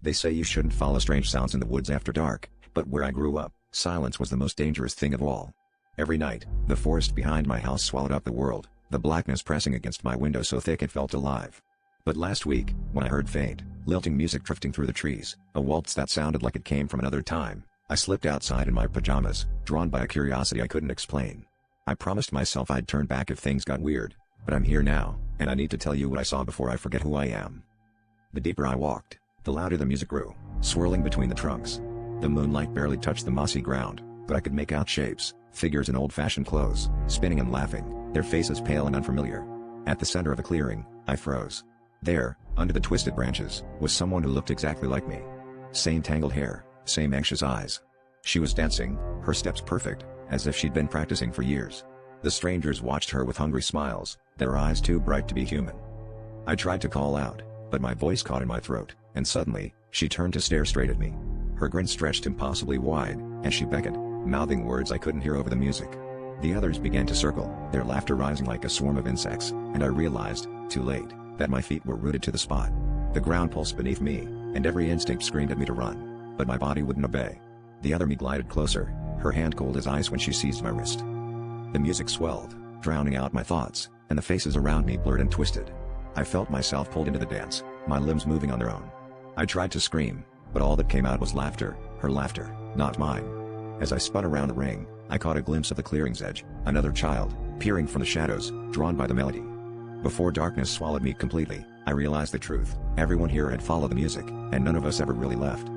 They say you shouldn't follow strange sounds in the woods after dark, but where I grew up, silence was the most dangerous thing of all. Every night, the forest behind my house swallowed up the world, the blackness pressing against my window so thick it felt alive. But last week, when I heard faint, lilting music drifting through the trees, a waltz that sounded like it came from another time, I slipped outside in my pajamas, drawn by a curiosity I couldn't explain. I promised myself I'd turn back if things got weird, but I'm here now, and I need to tell you what I saw before I forget who I am. The deeper I walked, the louder the music grew, swirling between the trunks. The moonlight barely touched the mossy ground, but I could make out shapes, figures in old-fashioned clothes, spinning and laughing, their faces pale and unfamiliar. At the center of the clearing, I froze. There, under the twisted branches, was someone who looked exactly like me. Same tangled hair, same anxious eyes. She was dancing, her steps perfect, as if she'd been practicing for years. The strangers watched her with hungry smiles, their eyes too bright to be human. I tried to call out, but my voice caught in my throat, and suddenly, she turned to stare straight at me. Her grin stretched impossibly wide, and she beckoned, mouthing words I couldn't hear over the music. The others began to circle, their laughter rising like a swarm of insects, and I realized, too late, that my feet were rooted to the spot. The ground pulsed beneath me, and every instinct screamed at me to run. But my body wouldn't obey. The other me glided closer, her hand cold as ice when she seized my wrist. The music swelled, drowning out my thoughts, and the faces around me blurred and twisted. I felt myself pulled into the dance, my limbs moving on their own. I tried to scream, but all that came out was laughter, her laughter, not mine. As I spun around the ring, I caught a glimpse of the clearing's edge, another child, peering from the shadows, drawn by the melody. Before darkness swallowed me completely, I realized the truth. Everyone here had followed the music, and none of us ever really left.